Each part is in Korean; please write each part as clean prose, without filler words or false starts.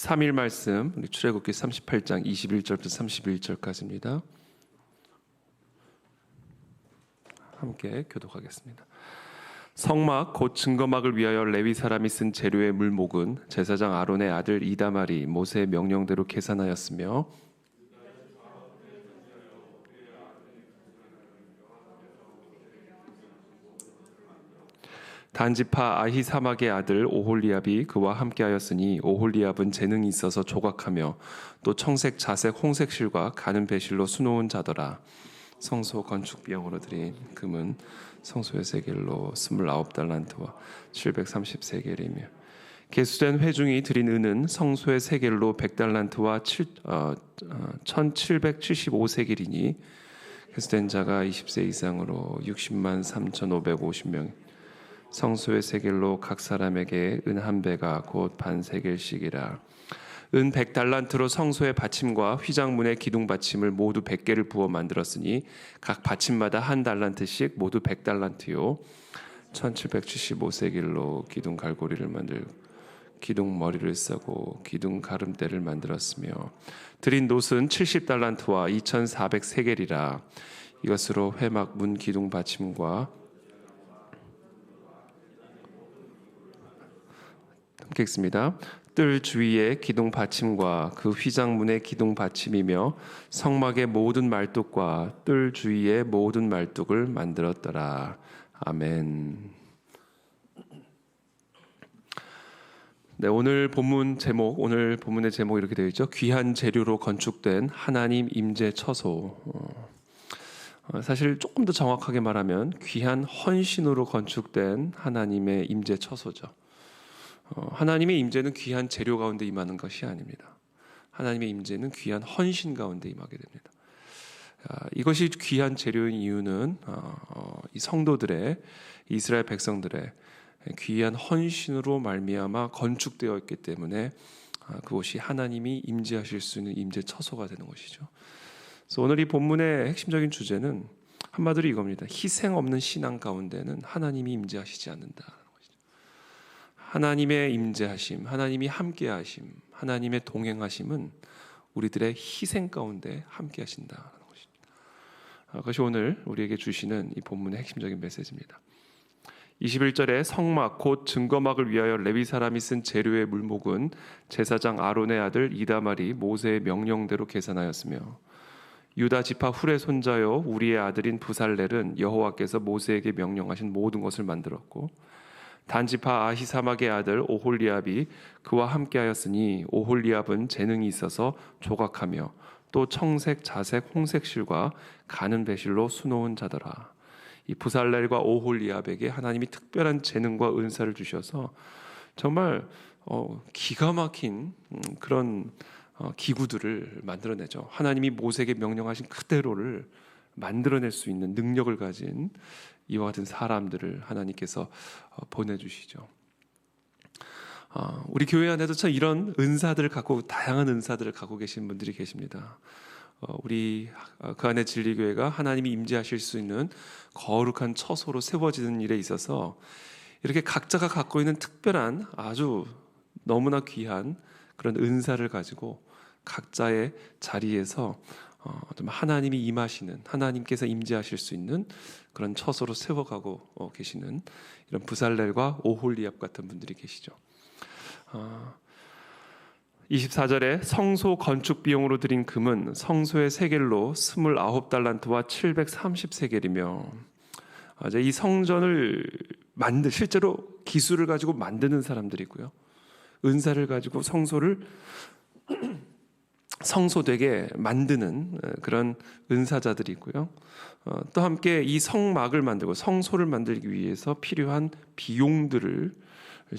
3일 말씀 우리 출애굽기 38장 21절부터 31절까지입니다. 함께 교독하겠습니다. 성막 곧 증거막을 위하여 레위 사람이 쓴 재료의 물목은 제사장 아론의 아들 이다말이 모세의 명령대로 계산하였으며 단지파 아히사막의 아들 오홀리압이 그와 함께하였으니 오홀리압은 재능이 있어서 조각하며 또 청색, 자색, 홍색 실과 가는 배실로 수놓은 자더라. 성소 건축 비용으로 드린 금은 성소의 세겔로 29달란트와 730세겔이며 계수된 회중이 드린 은은 성소의 세겔로 100달란트와 1775세겔이니 계수된 자가 20세 이상으로 60만 3,550명 성소의 세겔로 각 사람에게 은 한 배가 곧 반 세겔씩이라. 은 100달란트로 성소의 받침과 휘장문의 기둥 받침을 모두 100개를 부어 만들었으니 각 받침마다 한 달란트씩 모두 100달란트요. 1775세겔로 기둥 갈고리를 만들고 기둥 머리를 싸고 기둥 가름대를 만들었으며 드린 놋은 70달란트와 2400세겔이라. 이것으로 회막 문 기둥 받침과 함께 읽습니다. 뜰 주위의 기둥 받침과 그 휘장문의 기둥 받침이며 성막의 모든 말뚝과 뜰 주위의 모든 말뚝을 만들었더라. 아멘. 네, 오늘 본문의 제목 이렇게 되어 있죠. 귀한 재료로 건축된 하나님 임재 처소. 사실 조금 더 정확하게 말하면 귀한 헌신으로 건축된 하나님의 임재 처소죠. 하나님의 임재는 귀한 재료 가운데 임하는 것이 아닙니다. 하나님의 임재는 귀한 헌신 가운데 임하게 됩니다. 이것이 귀한 재료인 이유는 이 성도들의 이스라엘 백성들의 귀한 헌신으로 말미암아 건축되어 있기 때문에 그것이 하나님이 임재하실 수 있는 임재 처소가 되는 것이죠. 그래서 오늘 이 본문의 핵심적인 주제는 한마디로 이겁니다. 희생 없는 신앙 가운데는 하나님이 임재하시지 않는다. 하나님의 임재하심, 하나님이 함께하심, 하나님의 동행하심은 우리들의 희생 가운데 함께하신다는 것입니다. 그것이 오늘 우리에게 주시는 이 본문의 핵심적인 메시지입니다. 21절에 성막 곧 증거막을 위하여 레위 사람이 쓴 재료의 물목은 제사장 아론의 아들 이다말이 모세의 명령대로 계산하였으며 유다 지파 훌의 손자요 우리의 아들인 부살렐은 여호와께서 모세에게 명령하신 모든 것을 만들었고 단지파 아히사막의 아들 오홀리압이 그와 함께하였으니 오홀리압은 재능이 있어서 조각하며 또 청색, 자색, 홍색 실과 가는 배실로 수놓은 자더라. 이 부살렐과 오홀리압에게 하나님이 특별한 재능과 은사를 주셔서 정말 기가 막힌 그런 기구들을 만들어내죠. 하나님이 모세에게 명령하신 그대로를 만들어낼 수 있는 능력을 가진 이와 같은 사람들을 하나님께서 보내주시죠. 우리 교회 안에도 참 이런 은사들을 갖고 다양한 은사들을 갖고 계신 분들이 계십니다. 우리 그 안에 진리교회가 하나님이 임재하실 수 있는 거룩한 처소로 세워지는 일에 있어서 이렇게 각자가 갖고 있는 특별한 아주 너무나 귀한 그런 은사를 가지고 각자의 자리에서 하나님이 임하시는, 하나님께서 임재하실 수 있는 그런 처소로 세워가고 계시는 이런 부살렐과 오홀리압 같은 분들이 계시죠. 24절에 성소 건축 비용으로 드린 금은 성소의 세겔로 29달란트와 730세겔이며 이 성전을 실제로 기술을 가지고 만드는 사람들이고요. 은사를 가지고 성소를 성소되게 만드는 그런 은사자들이 있고요. 또 함께 이 성막을 만들고 성소를 만들기 위해서 필요한 비용들을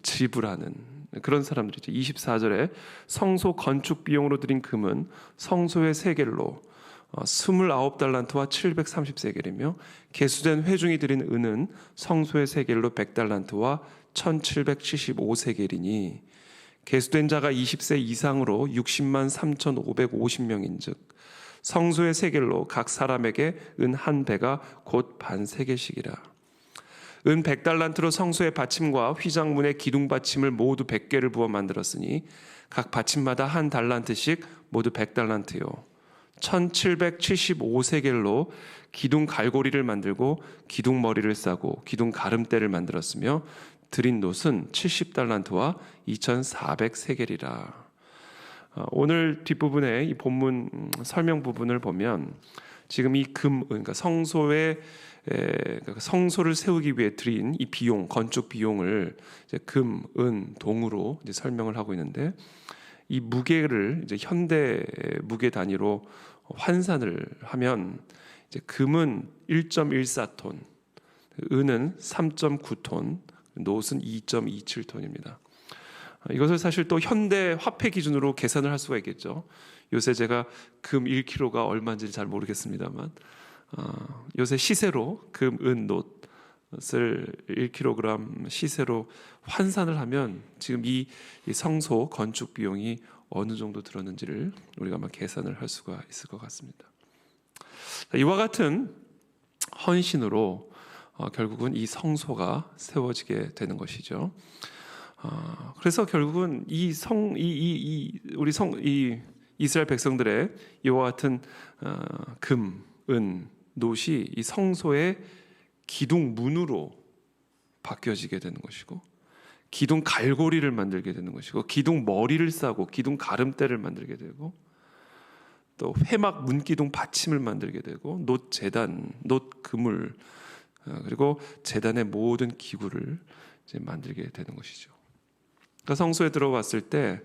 지불하는 그런 사람들이죠. 24절에 성소 건축 비용으로 드린 금은 성소의 세겔로 29달란트와 730세겔이며 계수된 회중이 드린 은은 성소의 세겔로 100달란트와 1775세겔이니 계수된 자가 20세 이상으로 60만 3,550명인즉 성소의 세겔로 각 사람에게 은 한 배가 곧 반 세겔씩이라. 은 100달란트로 성소의 받침과 휘장문의 기둥 받침을 모두 100개를 부어 만들었으니 각 받침마다 한 달란트씩 모두 100달란트요. 1775세겔로 기둥 갈고리를 만들고 기둥 머리를 싸고 기둥 가름대를 만들었으며 드린 놋은 70달란트와 2400세겔이라. 오늘 뒷부분에 이 본문 설명 부분을 보면 지금 이 그러니까 성소를 세우기 위해 드린 이 비용, 건축 비용을 이제 금, 은, 동으로 이제 설명을 하고 있는데, 이 무게를 이제 현대 무게 단위로 환산을 하면 이제 금은 1.14톤, 은은 3.9톤, 놋은 2.27톤입니다. 이것을 사실 또 현대 화폐 기준으로 계산을 할 수가 있겠죠. 요새 제가 금 1kg가 얼마인지 잘 모르겠습니다만, 요새 시세로 금, 은, 놋을 1kg 시세로 환산을 하면 지금 이 성소 건축 비용이 어느 정도 들었는지를 우리가 아마 계산을 할 수가 있을 것 같습니다. 이와 같은 헌신으로 결국은 이 성소가 세워지게 되는 것이죠. 그래서 결국은 이 이스라엘 백성들의 이와 같은 금, 은, 놋이 이 성소의 기둥 문으로 바뀌어지게 되는 것이고, 기둥 갈고리를 만들게 되는 것이고, 기둥 머리를 싸고 기둥 가름대를 만들게 되고, 또 회막 문기둥 받침을 만들게 되고, 놋 제단, 놋 그물, 그리고 제단의 모든 기구를 이제 만들게 되는 것이죠. 그러니까 성소에 들어왔을 때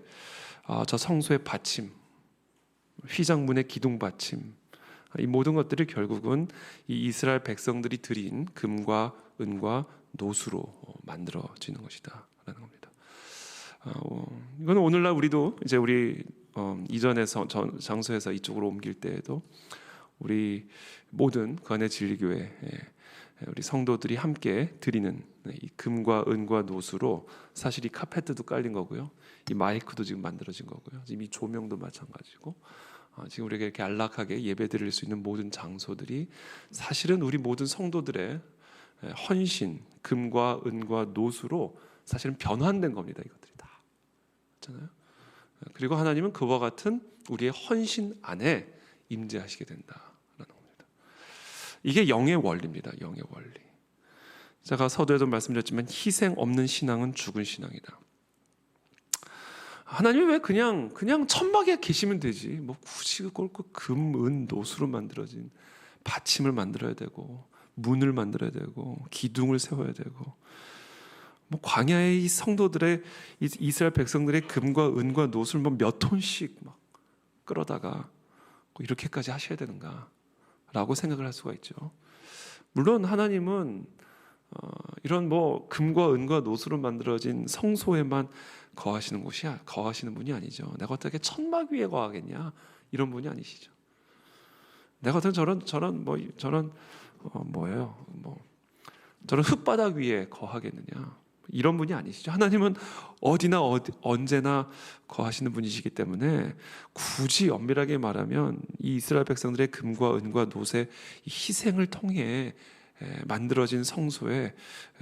저 성소의 받침, 휘장문의 기둥 받침, 이 모든 것들이 결국은 이 이스라엘 백성들이 드린 금과 은과 놋으로 만들어지는 것이다라는 겁니다. 이건 오늘날 우리도 이제 우리 이전에서 장소에서 이쪽으로 옮길 때에도 우리 모든 거네 진리교회 우리 성도들이 함께 드리는 이 금과 은과 놋으로 사실 이 카페트도 깔린 거고요, 이 마이크도 지금 만들어진 거고요, 지금 이 조명도 마찬가지고, 지금 우리가 이렇게 안락하게 예배드릴 수 있는 모든 장소들이 사실은 우리 모든 성도들의 헌신, 금과 은과 놋으로 사실은 변환된 겁니다. 이것들이 다 그렇잖아요. 그리고 하나님은 그와 같은 우리의 헌신 안에 임재하시게 된다라는 겁니다. 이게 영의 원리입니다. 영의 원리. 제가 서두에도 말씀드렸지만 희생 없는 신앙은 죽은 신앙이다. 하나님이 왜 그냥 천막에 계시면 되지? 뭐 굳이 그걸 금, 은, 놋으로 만들어진 받침을 만들어야 되고, 문을 만들어야 되고, 기둥을 세워야 되고, 뭐 광야의 이 성도들의 이스라엘 백성들의 금과 은과 놋을 뭐 몇 톤씩 막 끌어다가 이렇게까지 하셔야 되는가라고 생각을 할 수가 있죠. 물론 하나님은 이런 뭐 금과 은과 놋으로 만들어진 성소에만 거하시는 분이 아니죠. 내가 어떻게 천막 위에 거하겠냐, 이런 분이 아니시죠. 내가 어떻게 저런 흙바닥 위에 거하겠느냐, 이런 분이 아니시죠. 하나님은 어디나 언제나 거하시는 분이시기 때문에 굳이 엄밀하게 말하면 이 이스라엘 백성들의 금과 은과 놋의 희생을 통해 만들어진 성소에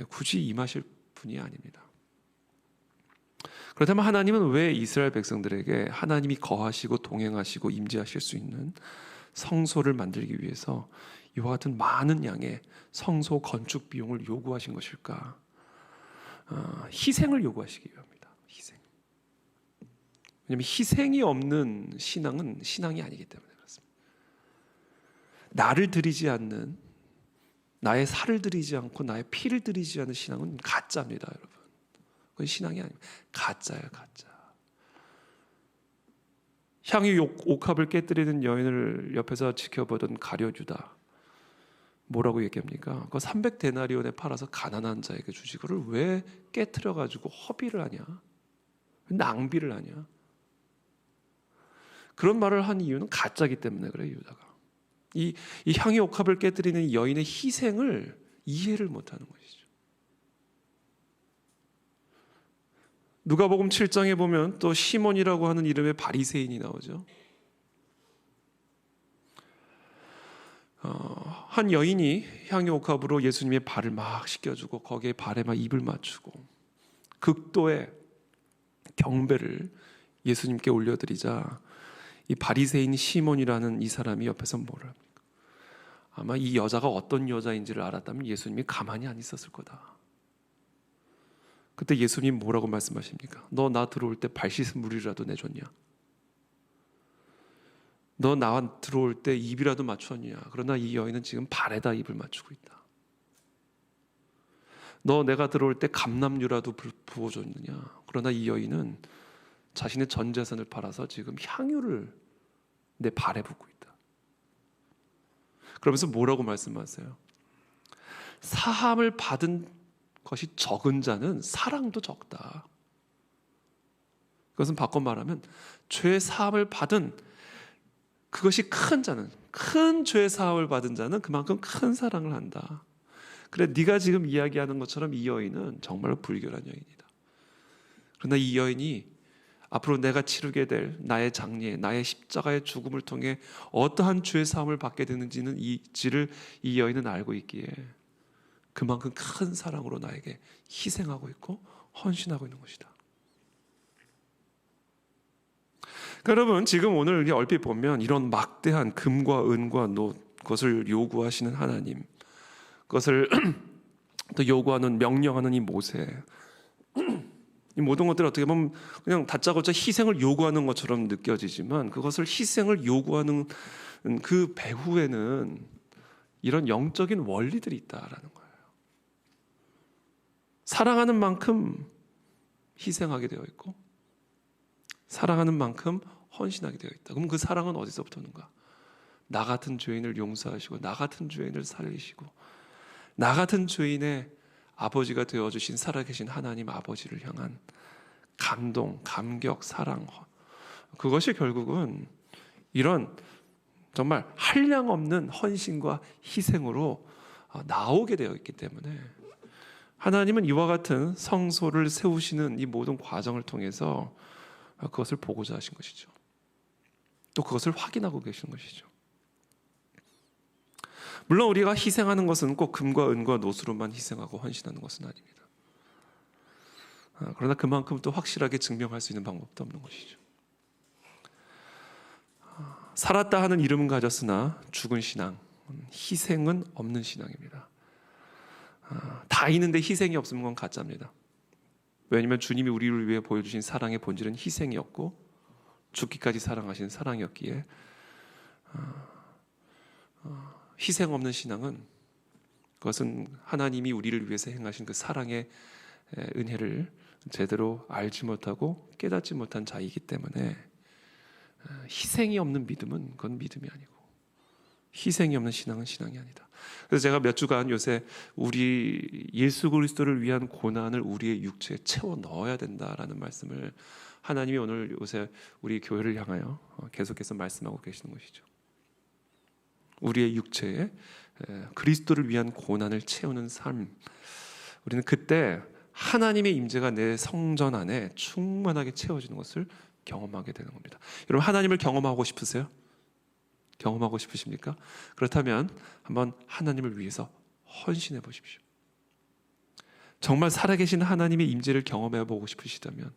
굳이 임하실 분이 아닙니다. 그렇다면 하나님은 왜 이스라엘 백성들에게 하나님이 거하시고 동행하시고 임재하실 수 있는 성소를 만들기 위해서 이와 같은 많은 양의 성소 건축 비용을 요구하신 것일까? 희생을 요구하시기 위함입니다. 희생. 왜냐하면 희생이 없는 신앙은 신앙이 아니기 때문에 그렇습니다. 나를 드리지 않는, 나의 살을 드리지 않고 나의 피를 드리지 않는 신앙은 가짜입니다, 여러분. 그건 신앙이 아닙니다. 가짜예요, 가짜. 향유 옥합을 깨뜨리는 여인을 옆에서 지켜보던 가룟 유다, 뭐라고 얘기합니까? 그거 300데나리온에 팔아서 가난한 자에게 주지, 그걸 왜 깨트려 가지고 허비를 하냐, 낭비를 하냐. 그런 말을 한 이유는 가짜기 때문에 그래요. 유다가 이 향유 옥합을 깨뜨리는 여인의 희생을 이해를 못하는 것이죠. 누가복음 7장에 보면 또 시몬이라고 하는 이름의 바리새인이 나오죠. 한 여인이 향유 옥합으로 예수님의 발을 막 씻겨주고 거기에 발에 막 입을 맞추고 극도의 경배를 예수님께 올려드리자 이 바리새인 시몬이라는 이 사람이 옆에서 뭐를 합니까? 아마 이 여자가 어떤 여자인지를 알았다면 예수님이 가만히 안 있었을 거다. 그때 예수님 뭐라고 말씀하십니까? 너 나 들어올 때 발 씻은 물이라도 내줬냐? 너 나 들어올 때 입이라도 맞췄냐? 그러나 이 여인은 지금 발에다 입을 맞추고 있다. 너 내가 들어올 때 감람유라도 부어줬느냐? 그러나 이 여인은 자신의 전 재산을 팔아서 지금 향유를 내 발에 붓고 있다. 그러면서 뭐라고 말씀하세요? 사함을 받은 것이 적은 자는 사랑도 적다. 그것은 바꿔 말하면 죄 사함을 받은 그것이 큰 자는, 큰 죄 사함을 받은 자는 그만큼 큰 사랑을 한다. 그래, 네가 지금 이야기하는 것처럼 이 여인은 정말로 불결한 여인이다. 그러나 이 여인이 앞으로 내가 치르게 될 나의 장례, 나의 십자가의 죽음을 통해 어떠한 죄 사함을 받게 되는지는 이 여인은 알고 있기에 그만큼 큰 사랑으로 나에게 희생하고 있고 헌신하고 있는 것이다. 여러분, 지금 오늘 우리 얼핏 보면 이런 막대한 금과 은과 그것을 요구하시는 하나님, 그것을 또 요구하는 명령하는 이 모세, 이 모든 것들이 어떻게 보면 그냥 다짜고짜 희생을 요구하는 것처럼 느껴지지만 그것을 희생을 요구하는 그 배후에는 이런 영적인 원리들이 있다라는 거예요. 사랑하는 만큼 희생하게 되어 있고 사랑하는 만큼 헌신하게 되어 있다. 그럼 그 사랑은 어디서부터 오는가? 나 같은 죄인을 용서하시고 나 같은 죄인을 살리시고 나 같은 죄인의 아버지가 되어주신 살아계신 하나님 아버지를 향한 감동, 감격, 사랑, 그것이 결국은 이런 정말 한량없는 헌신과 희생으로 나오게 되어 있기 때문에 하나님은 이와 같은 성소를 세우시는 이 모든 과정을 통해서 그것을 보고자 하신 것이죠. 또 그것을 확인하고 계시는 것이죠. 물론 우리가 희생하는 것은 꼭 금과 은과 노수로만 희생하고 헌신하는 것은 아닙니다. 그러나 그만큼 또 확실하게 증명할 수 있는 방법도 없는 것이죠. 살았다 하는 이름은 가졌으나 죽은 신앙, 희생은 없는 신앙입니다. 다 있는데 희생이 없으면 그건 가짜입니다. 왜냐하면 주님이 우리를 위해 보여주신 사랑의 본질은 희생이었고 죽기까지 사랑하신 사랑이었기에 희생 없는 신앙은 그것은 하나님이 우리를 위해서 행하신 그 사랑의 은혜를 제대로 알지 못하고 깨닫지 못한 자이기 때문에 희생이 없는 믿음은 그건 믿음이 아니고 희생이 없는 신앙은 신앙이 아니다. 그래서 제가 몇 주간 요새 우리 예수 그리스도를 위한 고난을 우리의 육체에 채워 넣어야 된다라는 말씀을 하나님이 오늘 요새 우리 교회를 향하여 계속해서 말씀하고 계시는 것이죠. 우리의 육체에 그리스도를 위한 고난을 채우는 삶, 우리는 그때 하나님의 임재가 내 성전 안에 충만하게 채워지는 것을 경험하게 되는 겁니다. 여러분, 하나님을 경험하고 싶으세요? 경험하고 싶으십니까? 그렇다면 한번 하나님을 위해서 헌신해 보십시오. 정말 살아계신 하나님의 임재를 경험해 보고 싶으시다면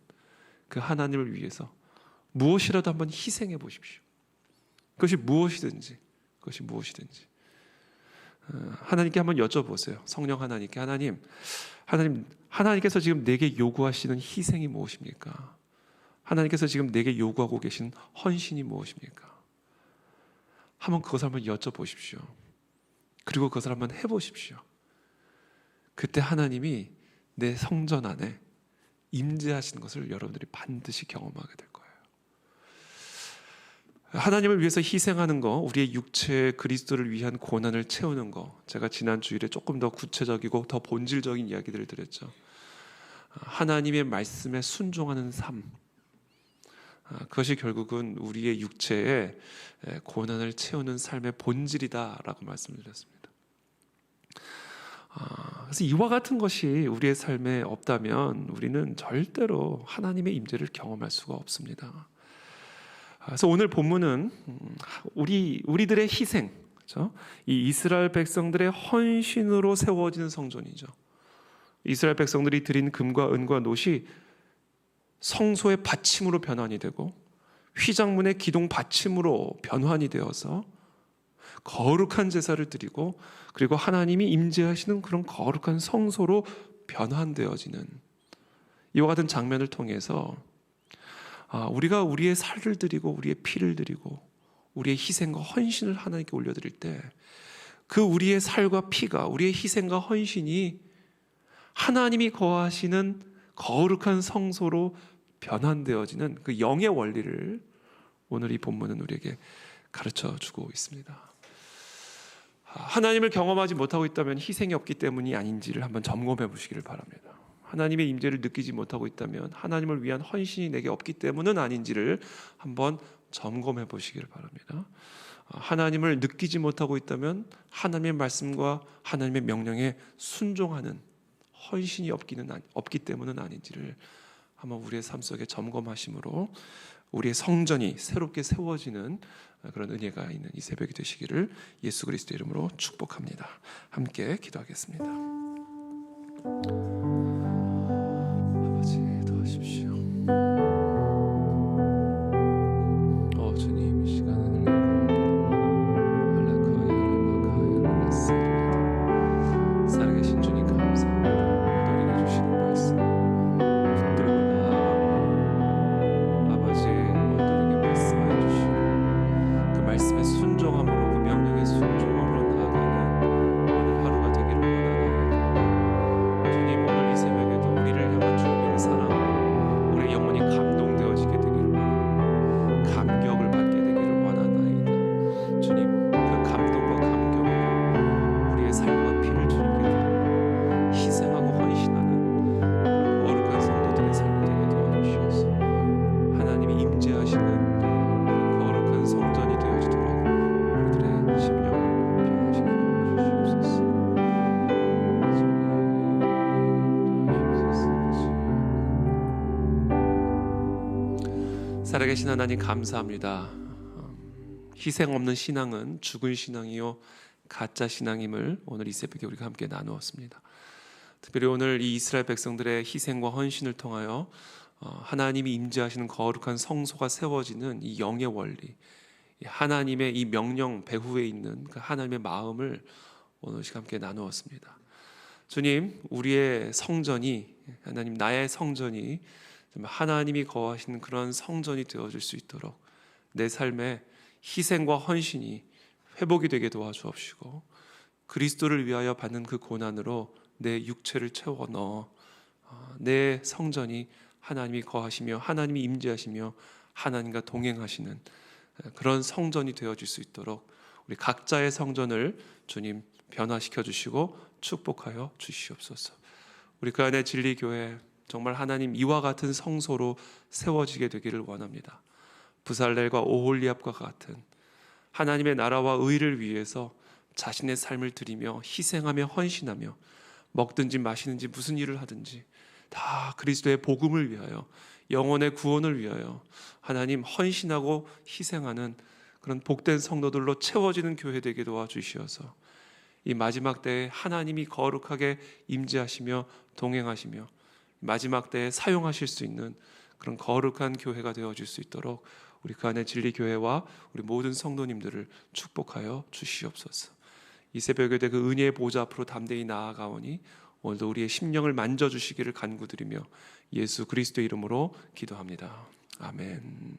그 하나님을 위해서 무엇이라도 한번 희생해 보십시오. 그것이 무엇이든지 하나님께 한번 여쭤보세요. 성령 하나님께, 하나님께서 지금 내게 요구하시는 희생이 무엇입니까? 하나님께서 지금 내게 요구하고 계신 헌신이 무엇입니까? 한번 그것을 한번 여쭤보십시오. 그리고 그것을 한번 해보십시오. 그때 하나님이 내 성전 안에 임재하시는 것을 여러분들이 반드시 경험하게 될 거예요. 하나님을 위해서 희생하는 거, 우리의 육체의 그리스도를 위한 고난을 채우는 거, 제가 지난 주일에 조금 더 구체적이고 더 본질적인 이야기들을 드렸죠. 하나님의 말씀에 순종하는 삶, 그것이 결국은 우리의 육체의 고난을 채우는 삶의 본질이다라고 말씀을 드렸습니다. 그래서 이와 같은 것이 우리의 삶에 없다면 우리는 절대로 하나님의 임재를 경험할 수가 없습니다. 그래서 오늘 본문은 우리들의 희생, 그렇죠? 이 이스라엘 백성들의 헌신으로 세워지는 성전이죠. 이스라엘 백성들이 드린 금과 은과 놋이 성소의 받침으로 변환이 되고 휘장문의 기둥 받침으로 변환이 되어서 거룩한 제사를 드리고 그리고 하나님이 임재하시는 그런 거룩한 성소로 변환되어지는 이와 같은 장면을 통해서 우리가 우리의 살을 드리고 우리의 피를 드리고 우리의 희생과 헌신을 하나님께 올려드릴 때 그 우리의 살과 피가 우리의 희생과 헌신이 하나님이 거하시는 거룩한 성소로 변환되어지는 그 영의 원리를 오늘 이 본문은 우리에게 가르쳐주고 있습니다. 하나님을 경험하지 못하고 있다면 희생이 없기 때문이 아닌지를 한번 점검해 보시기를 바랍니다. 하나님의 임재를 느끼지 못하고 있다면 하나님을 위한 헌신이 내게 없기 때문은 아닌지를 한번 점검해 보시기를 바랍니다. 하나님을 느끼지 못하고 있다면 하나님의 말씀과 하나님의 명령에 순종하는 헌신이 없기 때문은 아닌지를 한번 우리의 삶 속에 점검하심으로 우리의 성전이 새롭게 세워지는 그런 은혜가 있는 이 새벽이 되시기를 예수 그리스도의 이름으로 축복합니다. 함께 기도하겠습니다. 아버지 도와주십시오. 주님 이 시간을 살아계신 주님 감사합니다. 우리에게 주시는 말씀 붙들고 나아가고 아버지 우리에게 말씀하여 주시고 그 말씀에 순종함으로 그 명령에 순종함으로 나아가는 오늘 하루가 되기를 원하나이다. 주님 오늘 이 새벽에도 우리를 향한 주님의 사랑으로 우리의 영혼이 감동되어지게 되기를 원하고 감격을 받게 되기를 원하나이다. 주님 그 감동과 감격으로 우리의 삶과 피를 주님께 드리고 희생하고 헌신하는 거룩한 성도들의 삶이 되게 도와주시옵소서. 하나님이 임재하시는 그런 거룩한 성전이 되어지도록 우리들의 심령을 변화시켜 주시옵소서. 살아계신 하나님 감사합니다. 희생 없는 신앙은 죽은 신앙이요 가짜 신앙임을 오늘 이 새벽에 우리가 함께 나누었습니다. 특별히 오늘 이 이스라엘 백성들의 희생과 헌신을 통하여 하나님이 임재하시는 거룩한 성소가 세워지는 이 영의 원리, 하나님의 이 명령 배후에 있는 그 하나님의 마음을 오늘 시간 함께 나누었습니다. 주님, 우리의 성전이 하나님 나의 성전이 하나님이 거하시는 그런 성전이 되어질 수 있도록 내 삶에 희생과 헌신이 회복이 되게 도와주옵시고 그리스도를 위하여 받는 그 고난으로 내 육체를 채워 넣어 내 성전이 하나님이 거하시며 하나님이 임재하시며 하나님과 동행하시는 그런 성전이 되어질 수 있도록 우리 각자의 성전을 주님 변화시켜 주시고 축복하여 주시옵소서. 우리 그 안에 진리교회 정말 하나님 이와 같은 성소로 세워지게 되기를 원합니다. 부살렐과 오홀리압과 같은 하나님의 나라와 의를 위해서 자신의 삶을 드리며 희생하며 헌신하며 먹든지 마시든지 무슨 일을 하든지 다 그리스도의 복음을 위하여 영혼의 구원을 위하여 하나님 헌신하고 희생하는 그런 복된 성도들로 채워지는 교회 되게 도와주시어서 이 마지막 때에 하나님이 거룩하게 임재하시며 동행하시며 마지막 때에 사용하실 수 있는 그런 거룩한 교회가 되어질 수 있도록 우리 그 안에 진리교회와 우리 모든 성도님들을 축복하여 주시옵소서. 이 새벽에 그 은혜의 보좌 앞으로 담대히 나아가오니 오늘도 우리의 심령을 만져주시기를 간구드리며 예수 그리스도의 이름으로 기도합니다. 아멘.